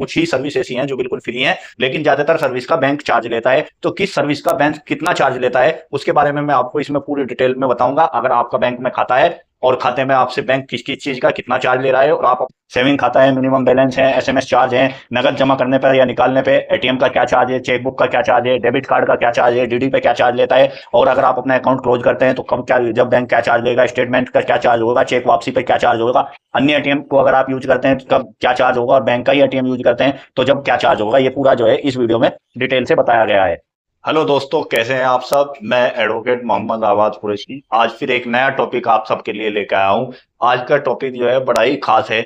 कुछ ही सर्विस ऐसी हैं जो बिल्कुल फ्री हैं, लेकिन ज्यादातर सर्विस का बैंक चार्ज लेता है। तो किस सर्विस का बैंक कितना चार्ज लेता है उसके बारे में मैं आपको इसमें पूरी डिटेल में बताऊंगा। अगर आपका बैंक में खाता है और खाते में आपसे बैंक किस किस चीज का कितना चार्ज ले रहा है, और आप सेविंग खाता है, मिनिमम बैलेंस है, एसएमएस चार्ज है, नगद जमा करने पर या निकालने पे एटीएम का क्या चार्ज है, चेकबुक का क्या चार्ज है, डेबिट कार्ड का क्या चार्ज है, डीडी पे क्या चार्ज लेता है, और अगर आप अपना अकाउंट क्लोज करते हैं तो कब क्या, जब बैंक क्या चार्ज लेगा, स्टेटमेंट का क्या चार्ज होगा, चेक वापसी पे क्या चार्ज होगा, अन्य एटीएम को अगर आप यूज करते हैं तो कब क्या चार्ज होगा, और बैंक का ही एटीएम यूज करते हैं तो जब क्या चार्ज होगा, ये पूरा जो है इस वीडियो में डिटेल से बताया गया है। हेलो दोस्तों, कैसे हैं आप सब। मैं एडवोकेट मोहम्मद आवाज कुरैशी आज फिर एक नया टॉपिक आप सबके लिए लेकर आया हूं। आज का टॉपिक जो है बड़ा ही खास है,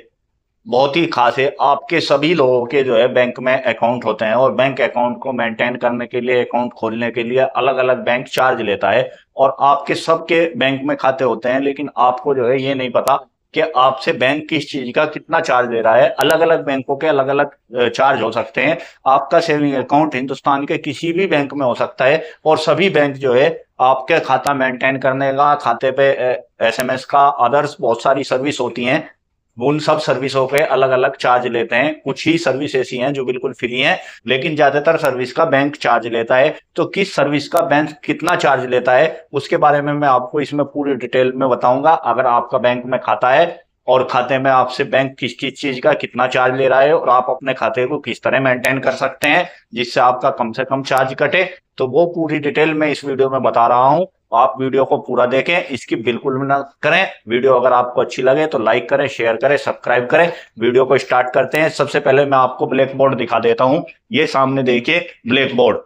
बहुत ही खास है। आपके सभी लोगों के जो है बैंक में अकाउंट होते हैं, और बैंक अकाउंट को मेंटेन करने के लिए, अकाउंट खोलने के लिए अलग अलग बैंक चार्ज लेता है, और आपके सबके बैंक में खाते होते हैं, लेकिन आपको जो है ये नहीं पता कि आपसे बैंक किस चीज का कितना चार्ज ले रहा है। अलग अलग बैंकों के अलग अलग चार्ज हो सकते हैं। आपका सेविंग अकाउंट हिंदुस्तान के किसी भी बैंक में हो सकता है, और सभी बैंक जो है आपके खाता मेंटेन करने का, खाते पे एसएमएस का, अदर्स बहुत सारी सर्विस होती हैं, उन सब सर्विसों के अलग अलग चार्ज लेते हैं। कुछ ही सर्विस ऐसी हैं जो बिल्कुल फ्री हैं, लेकिन ज्यादातर सर्विस का बैंक चार्ज लेता है। तो किस सर्विस का बैंक कितना चार्ज लेता है उसके बारे में मैं आपको इसमें पूरी डिटेल में बताऊंगा। अगर आपका बैंक में खाता है और खाते में आपसे बैंक किस किस चीज का कितना चार्ज ले रहा है, और आप अपने खाते को किस तरह मेंटेन कर सकते हैं जिससे आपका कम से कम चार्ज कटे, तो वो पूरी डिटेल में इस वीडियो में बता रहा हूं। आप वीडियो को पूरा देखें, इसकी बिल्कुल ना करें। वीडियो अगर आपको अच्छी लगे तो लाइक करें, शेयर करें, सब्सक्राइब करें। वीडियो को स्टार्ट करते हैं। सबसे पहले मैं आपको ब्लैक बोर्ड दिखा देता हूं। ये सामने देखिए ब्लैक बोर्ड,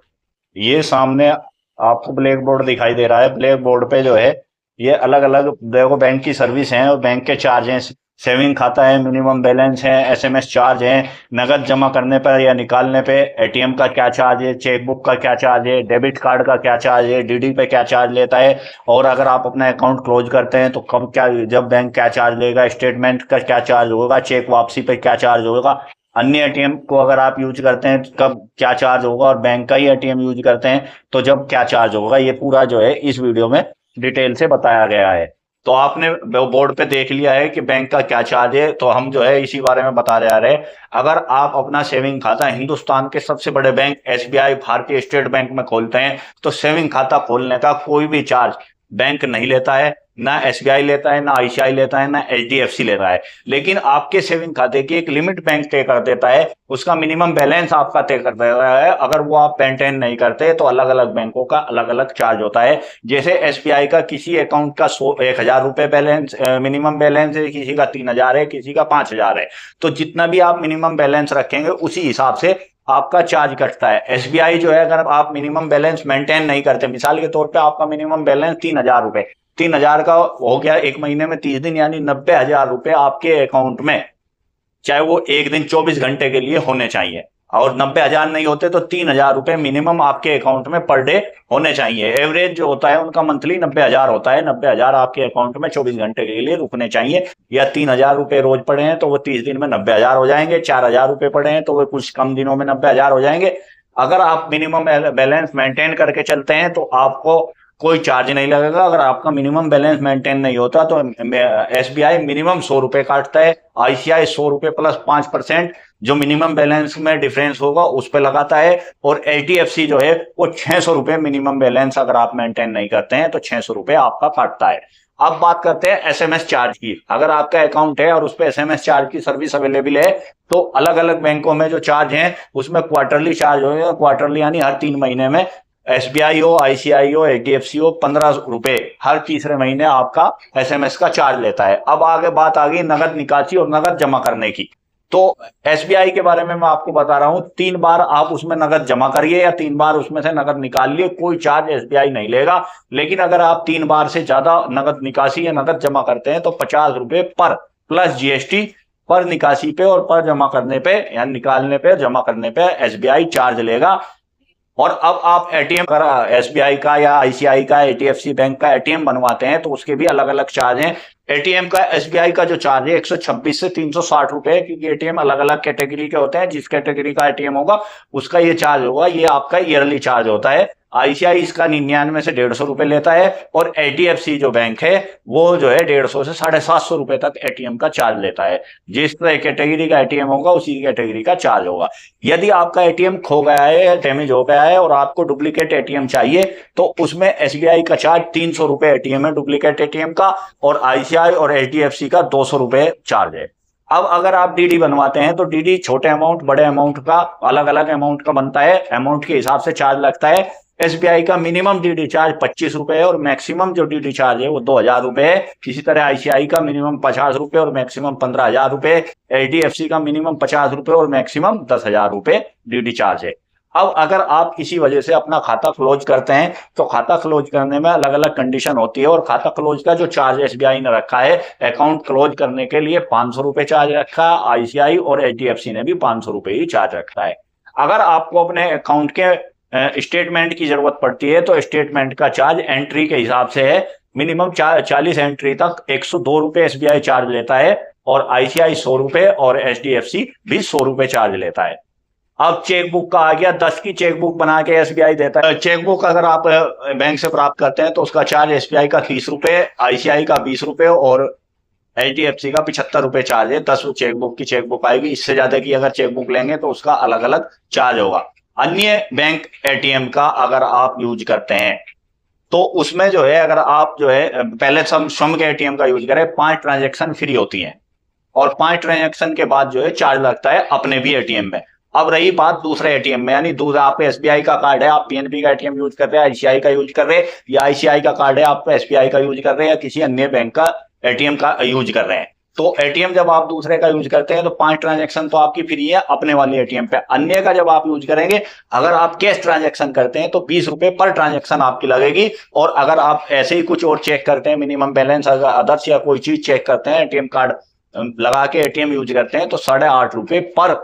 ये सामने आपको ब्लैक बोर्ड दिखाई दे रहा है। ब्लैक बोर्ड पे जो है ये अलग अलग देखो बैंक की सर्विस है और बैंक के चार्ज हैं। सेविंग खाता है, मिनिमम बैलेंस है, एसएमएस चार्ज है, नगद जमा करने पर या निकालने पे एटीएम का क्या चार्ज है, चेकबुक का क्या चार्ज है, डेबिट कार्ड का क्या चार्ज है, डीडी पे क्या चार्ज लेता है, और अगर आप अपना अकाउंट क्लोज करते हैं तो कब क्या, जब बैंक क्या चार्ज लेगा, स्टेटमेंट का क्या चार्ज होगा, चेक वापसी पे क्या चार्ज होगा, अन्य एटीएम को अगर आप यूज करते हैं तो कब क्या चार्ज होगा, और बैंक का ही एटीएम यूज करते हैं तो जब क्या चार्ज होगा, ये पूरा जो है इस वीडियो में डिटेल से बताया गया है। तो आपने बोर्ड पे देख लिया है कि बैंक का क्या चार्ज है, तो हम जो है इसी बारे में बता रहे हैं। अगर आप अपना सेविंग खाता हिंदुस्तान के सबसे बड़े बैंक एसबीआई, भारतीय स्टेट बैंक में खोलते हैं तो सेविंग खाता खोलने का कोई भी चार्ज बैंक नहीं लेता है, ना एसबीआई लेता है, ना आईसीआई लेता है, ना एचडीएफसी लेता है। लेकिन आपके सेविंग खाते की एक लिमिट बैंक तय कर देता है, उसका मिनिमम बैलेंस आपका तय कर देता है। अगर वो आप मेंटेन नहीं करते तो अलग अलग बैंकों का अलग अलग चार्ज होता है। जैसे एसबीआई का किसी अकाउंट का 1,000 रुपए बैलेंस मिनिमम बैलेंस है, किसी का 3,000 है, किसी का 5,000 है। तो जितना भी आप मिनिमम बैलेंस रखेंगे उसी हिसाब से आपका चार्ज कटता है। एसबीआई जो है, अगर आप मिनिमम बैलेंस मेंटेन नहीं करते, मिसाल के तौर पे आपका मिनिमम बैलेंस 3,000 रुपए, 3,000 का हो गया एक महीने में 30 दिन, यानी 90,000 रुपए आपके अकाउंट में, चाहे वो एक दिन 24 घंटे के लिए होने चाहिए, और 90,000 नहीं होते तो 3,000 रुपए मिनिमम आपके अकाउंट में पर डे होने चाहिए। एवरेज जो होता है उनका मंथली 90,000 होता है। 90,000 आपके अकाउंट में 24 घंटे के लिए रुकने चाहिए। या 3,000 रुपए रोज पड़े हैं तो वो 30 दिन में 90,000 हो जाएंगे। 4,000 रुपए पड़े हैं तो वो कुछ कम दिनों में 90,000 हो जाएंगे। अगर आप मिनिमम बैलेंस मेंटेन करके चलते हैं तो आपको कोई चार्ज नहीं लगेगा। अगर आपका मिनिमम बैलेंस मेंटेन नहीं होता तो एसबीआई मिनिमम 100 रुपए काटता है, आईसीआई 100 रुपए प्लस 5% जो मिनिमम बैलेंस में डिफरेंस होगा उस पर लगाता है, और एचडीएफसी जो है वो 600 रुपए मिनिमम बैलेंस अगर आप मेंटेन नहीं करते हैं तो 600 रुपए आपका काटता है। अब बात करते हैं एसएमएस चार्ज की। अगर आपका अकाउंट है और उस पर एसएमएस चार्ज की सर्विस अवेलेबल है तो अलग अलग बैंकों में जो चार्ज है उसमें क्वार्टरली चार्ज होगा। क्वार्टरली यानी हर 3 महीने में, एसबीआई हो, आईसीआई हो, एचडीएफसी हो, 15 रुपए हर तीसरे महीने आपका एसएमएस का चार्ज लेता है। अब आगे बात आ गई नगद निकासी और नगद जमा करने की। तो एसबीआई के बारे में मैं आपको बता रहा हूं, 3 बार आप उसमें नगद जमा करिए या 3 बार उसमें से नगद निकाल लिए, कोई चार्ज एसबीआई नहीं लेगा। लेकिन अगर आप 3 बार से ज्यादा नगद निकासी या नगद जमा करते हैं तो 50 रुपए पर प्लस जीएसटी पर निकासी पे और पर जमा करने पे, या निकालने पे, जमा करने पे एसबीआई चार्ज लेगा। और अब आप एटीएम का, एसबीआई का या आईसीआई का, एचडीएफसी बैंक का एटीएम बनवाते हैं तो उसके भी अलग अलग चार्ज हैं। एटीएम का, एसबीआई का जो चार्ज है 126 से 360 रुपए, क्योंकि एटीएम अलग अलग कैटेगरी के होते हैं। जिस कैटेगरी का एटीएम होगा उसका ये चार्ज होगा। ये आपका ईयरली चार्ज होता है। आईसीआई इसका 99 से 150 रुपए लेता है, और एचडीएफसी जो बैंक है वो जो है 150 से 750 रुपए तक एटीएम का चार्ज लेता है। जिस तरह कैटेगरी का एटीएम होगा उसी कैटेगरी का चार्ज होगा। यदि आपका एटीएम खो गया है या डैमेज हो गया है और आपको डुप्लीकेट एटीएम चाहिए तो उसमें एसबीआई का चार्ज 300 रुपए एटीएम है डुप्लीकेट एटीएम का, और आईसीआई और एचडीएफसी का 200 रुपए चार्ज है। अब अगर आप डीडी बनवाते हैं तो डीडी छोटे अमाउंट बड़े अमाउंट का अलग अलग अमाउंट का बनता है, अमाउंट के हिसाब से चार्ज लगता है। एसबीआई का मिनिमम डीडी चार्ज 25 रुपए है और मैक्सिमम जो डीडी चार्ज है वो 2000 रुपए है। इसी तरह आईसीआई का मिनिमम 50 रुपए और मैक्सिमम 15,000 रुपए, एचडीएफसी का मिनिमम 50 रुपए और मैक्सिमम 10,000 रुपए डीडी चार्ज है। अब अगर आप किसी वजह से अपना खाता क्लोज करते हैं तो खाता क्लोज करने में अलग अलग कंडीशन होती है, और खाता क्लोज का जो चार्ज एसबीआई ने रखा है अकाउंट क्लोज करने के लिए 500 रुपए चार्ज रखा है, आईसीआई और एचडीएफसी ने भी 500 रुपए ही चार्ज रखा है। अगर आपको अपने अकाउंट के स्टेटमेंट की जरूरत पड़ती है तो स्टेटमेंट का चार्ज एंट्री के हिसाब से है। मिनिमम 40 एंट्री तक 102 रुपए एसबीआई चार्ज लेता है, और आईसीआई 100 रुपए और एचडीएफसी भी 100 रुपए चार्ज लेता है। अब चेकबुक का आ गया, 10 की चेकबुक बना के एसबीआई देता है। चेकबुक अगर आप बैंक से प्राप्त करते हैं तो उसका चार्ज एसबीआई का 30 रुपए, आईसीआई का 20 रुपए और एचडीएफसी का 75 रुपए चार्ज है। 10 चेकबुक की चेकबुक आएगी। इससे ज्यादा की अगर चेकबुक लेंगे तो उसका अलग अलग चार्ज होगा। अन्य बैंक एटीएम का अगर आप यूज करते हैं तो उसमें जो है अगर आप जो है पहले सम के एटीएम का यूज करें 5 ट्रांजेक्शन फ्री होती हैं, और 5 ट्रांजेक्शन के बाद जो है चार्ज लगता है अपने भी एटीएम में। अब रही बात दूसरे एटीएम में, यानी दूसरा आप एसबीआई का कार्ड है, आप पीएनबी का एटीएम यूज कर रहे हैं, आईसीआई का यूज कर रहे हैं, या आईसीआई का कार्ड है आप एसबीआई का यूज कर रहे हैं, या किसी अन्य बैंक का एटीएम का यूज कर रहे हैं, तो एटीएम जब आप दूसरे का यूज करते हैं तो 5 ट्रांजेक्शन तो आपकी फ्री है अपने वाले एटीएम पे। अन्य का जब आप यूज करेंगे, अगर आप कैश ट्रांजेक्शन करते हैं तो 20 रुपए पर ट्रांजेक्शन आपकी लगेगी, और अगर आप ऐसे ही कुछ और चेक करते हैं मिनिमम बैलेंस अगर अदर्स या कोई चीज चेक करते हैं एटीएम कार्ड लगा के एटीएम यूज करते हैं तो 8.5 रुपए पर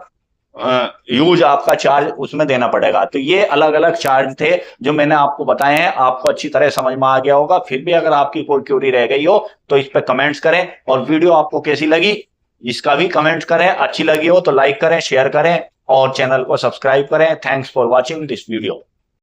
यूज आपका चार्ज उसमें देना पड़ेगा। तो ये अलग अलग चार्ज थे जो मैंने आपको बताए हैं, आपको अच्छी तरह समझ में आ गया होगा। फिर भी अगर आपकी कोई क्वेरी रह गई हो तो इस पे कमेंट्स करें, और वीडियो आपको कैसी लगी इसका भी कमेंट्स करें। अच्छी लगी हो तो लाइक करें, शेयर करें और चैनल को सब्सक्राइब करें। Thanks for watching this video.